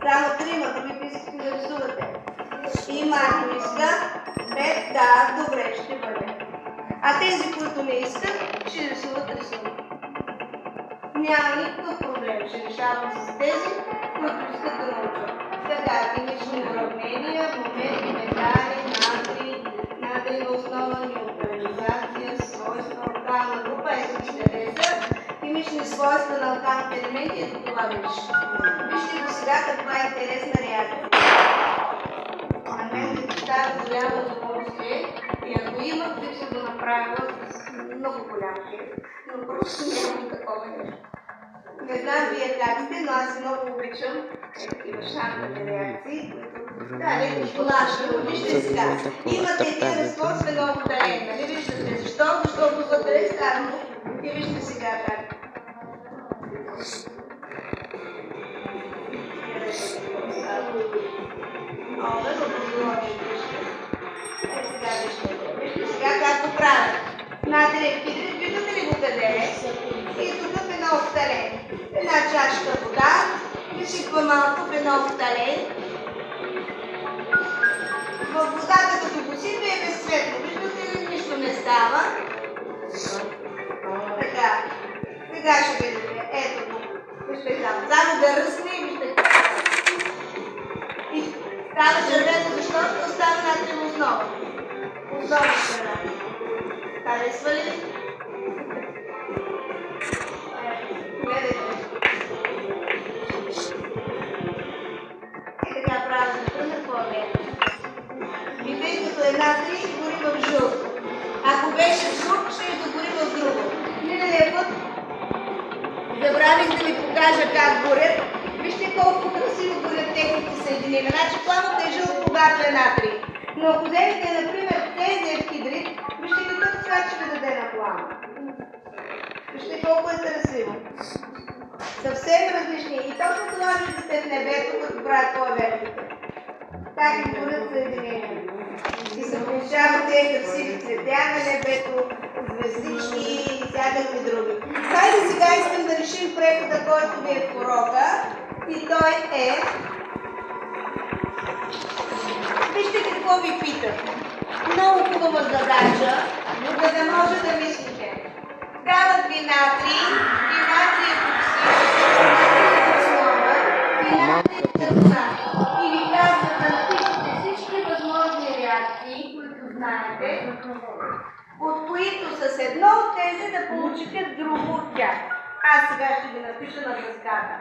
Само трима, другите искате да рисувате. Има миска, 5, да, добре, ще бъде. А тези, които не искат, ще рисуват рисунок. Няма никакъв проблем, ще решавам с тези, които искат да научат. Така, химични уравнения, моменти, метали, натрийна основа, неутрализация, свойства, алкална група, ето вижте са. Химични свойства на алкалните елементи, ето това вижте. Вижте до сега каква е интересна реакция. На мен ми става голямо удоволствие и ако имах, бих се го направила с много голям кеф, но просто нямам такова нещо. Не знам вие как сте, но аз много обичам такива шарпани реакции, които... Да, леко нашо, вижте сега. Имате един разтвор с фенол фтален, нали виждате? Защо? Защото вътре е старно. И вижте сега как. Вижте сега как го правят. Натриев хидрид, виждате ли го къде е? И тук фенолфтален. Една чашка вода, изсипва малко фенолфтален. В водата като го сипе е безцветно. Виждате ли, нищо не става. Така. Сега ще видите. Ето го. Вижте там. Само да ръсне и вижте. И става червено, защото става натриева основа. Основа страна. Харесва ли? Гледайте. И така правя, например, по-лето. И тъй като е натрий, гори в жълт. Ако беше в жълт, ще я догори в друго. Миналия път забравих да ви покажа как горят. Вижте колко красиво горят техните съединения. Значи пламъкът е жълт, когато е натрий. Но ако вземете, например, тези епхидрит, вижте какъв цвят ще ви даде на пламък. Вижте колко е красиво. Съвсем различни. И точно това виждате в небето, като правят по-верните. Как им горят съединения. И се получават тези красиви цветя на небето, звездички и всякакви други. Хайде сега искам да решим прехода, който ви е в урока. И той е... Вижте какво ви питат. Много хубава задача, за да може да мислите. Дават ви натрий и натриев оксид, и натриев кърбонат. И ви казват да напишете всички възможни реакции, които знаете, от които с едно от тези да получите друго от тях. Аз сега ще ги напиша на дъската.